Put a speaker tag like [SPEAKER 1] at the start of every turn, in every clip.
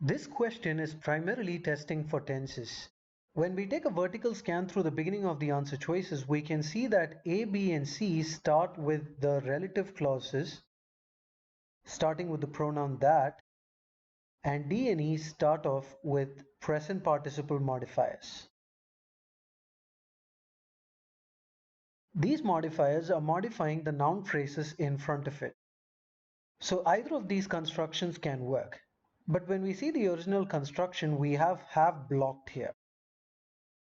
[SPEAKER 1] This question is primarily testing for tenses. When we take a vertical scan through the beginning of the answer choices, we can see that A, B, and C start with the relative clauses, starting with the pronoun that, and D and E start off with present participle modifiers. These modifiers are modifying the noun phrases in front of it. So either of these constructions can work. But when we see the original construction, we have blocked here.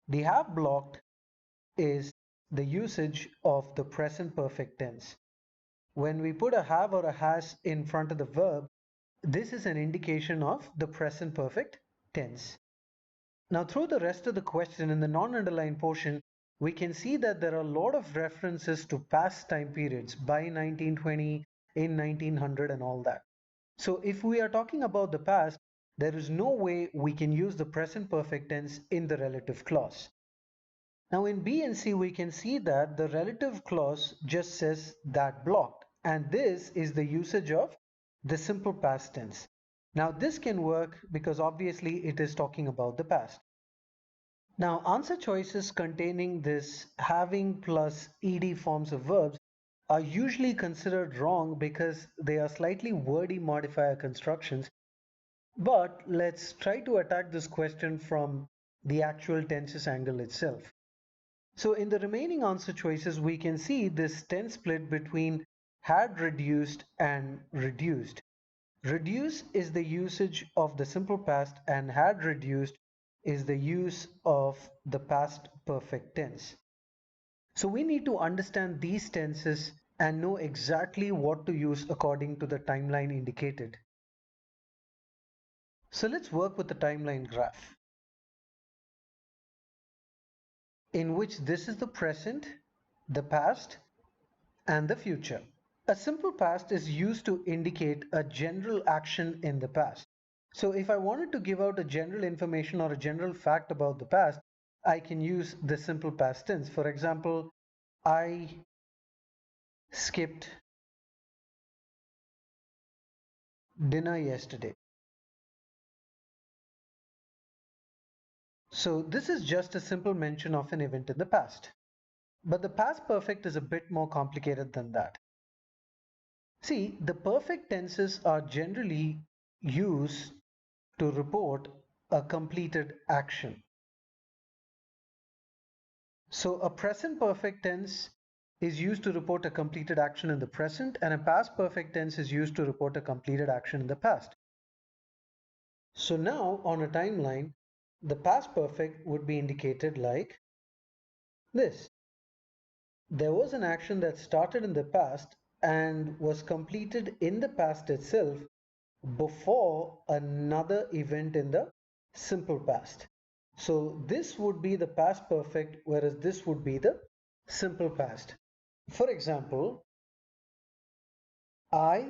[SPEAKER 1] The have blocked is the usage of the present perfect tense. When we put a have or a has in front of the verb, this is an indication of the present perfect tense. Now, through the rest of the question in the non-underlined portion, we can see that there are a lot of references to past time periods by 1920, in 1900 and all that. So if we are talking about the past, there is no way we can use the present perfect tense in the relative clause. Now in B and C, we can see that the relative clause just says that blocked, and this is the usage of the simple past tense. Now this can work because obviously it is talking about the past. Now answer choices containing this having plus ed forms of verbs are usually considered wrong because they are slightly wordy modifier constructions. But let's try to attack this question from the actual tenses angle itself. So in the remaining answer choices, we can see this tense split between had reduced and reduced. Reduce is the usage of the simple past, and had reduced is the use of the past perfect tense. So we need to understand these tenses and know exactly what to use according to the timeline indicated. So let's work with the timeline graph, in which this is the present, the past, and the future. A simple past is used to indicate a general action in the past. So if I wanted to give out a general information or a general fact about the past, I can use the simple past tense. For example, I skipped dinner yesterday. So this is just a simple mention of an event in the past. But the past perfect is a bit more complicated than that. See, the perfect tenses are generally used to report a completed action. So a present perfect tense is used to report a completed action in the present, and a past perfect tense is used to report a completed action in the past. So now on a timeline, the past perfect would be indicated like this. There was an action that started in the past and was completed in the past itself before another event in the simple past. So this would be the past perfect, whereas this would be the simple past. For example, I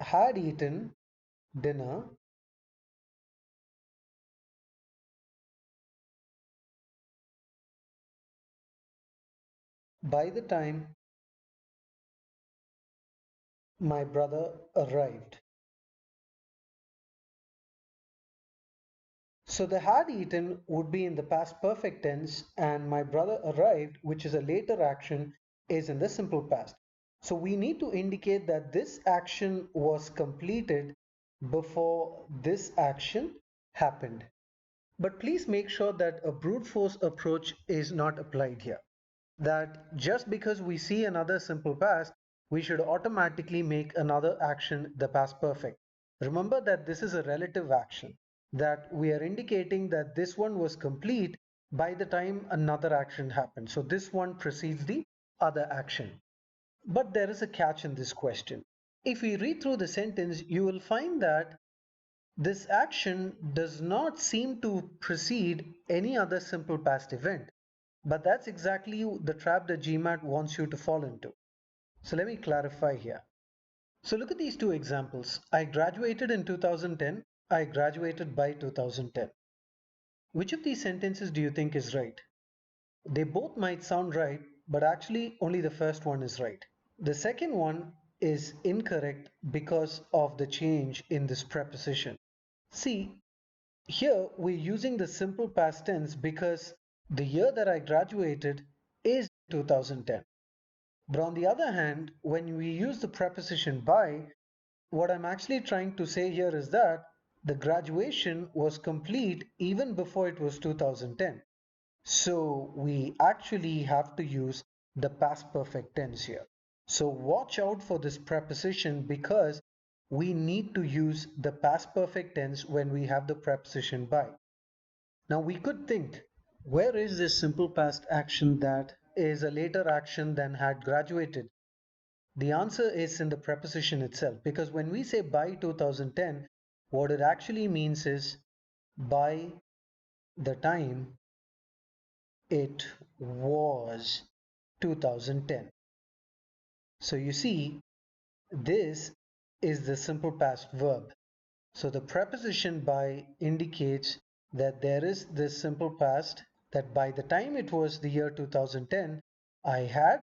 [SPEAKER 1] had eaten dinner by the time my brother arrived. So the had eaten would be in the past perfect tense, and my brother arrived, which is a later action, is in the simple past. So we need to indicate that this action was completed before this action happened. But please make sure that a brute force approach is not applied here. That just because we see another simple past, we should automatically make another action the past perfect. Remember that this is a relative action, that we are indicating that this one was complete by the time another action happened. So this one precedes the other action. But there is a catch in this question. If we read through the sentence, you will find that this action does not seem to precede any other simple past event. But that's exactly the trap that GMAT wants you to fall into. So let me clarify here. So look at these two examples. I graduated in 2010. I graduated by 2010. Which of these sentences do you think is right? They both might sound right, but actually only the first one is right. The second one is incorrect because of the change in this preposition. See, here we're using the simple past tense because the year that I graduated is 2010. But on the other hand, when we use the preposition by, what I'm actually trying to say here is that the graduation was complete even before it was 2010. So we actually have to use the past perfect tense here. So watch out for this preposition because we need to use the past perfect tense when we have the preposition by. Now we could think, where is this simple past action that is a later action than had graduated? The answer is in the preposition itself, because when we say by 2010, what it actually means is by the time it was 2010. So you see, this is the simple past verb. So the preposition by indicates that there is this simple past, that by the time it was the year 2010, I had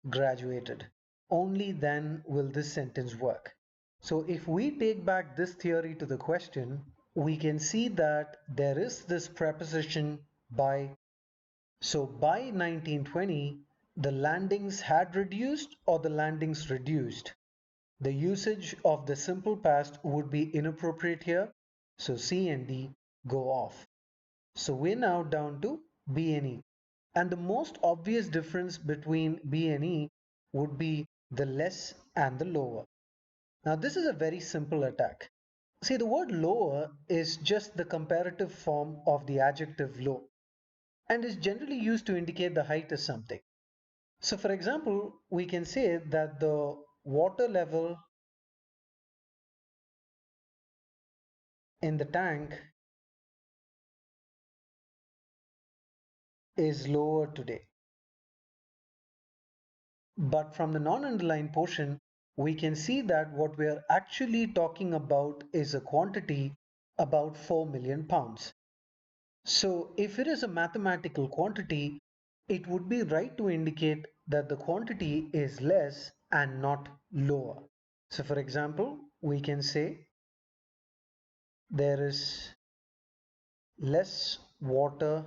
[SPEAKER 1] graduated. Only then will this sentence work. So if we take back this theory to the question, we can see that there is this preposition by. So by 1920, the landings had reduced or the landings reduced. The usage of the simple past would be inappropriate here. So C and D go off. So we're now down to B and E. And the most obvious difference between B and E would be the less and the lower. Now this is a very simple attack. See, the word lower is just the comparative form of the adjective low and is generally used to indicate the height of something. So for example, we can say that the water level in the tank is lower today. But from the non-underlined portion, we can see that what we are actually talking about is a quantity about 4 million pounds. So if it is a mathematical quantity, it would be right to indicate that the quantity is less and not lower. So for example, we can say there is less water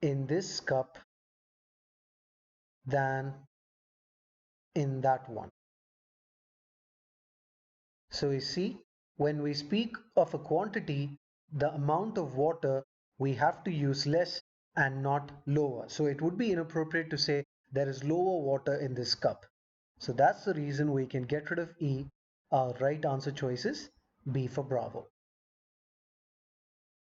[SPEAKER 1] in this cup than in that one. So you see, when we speak of a quantity, the amount of water, we have to use less and not lower. So it would be inappropriate to say there is lower water in this cup. So that's the reason we can get rid of E. Our right answer choice is B for Bravo.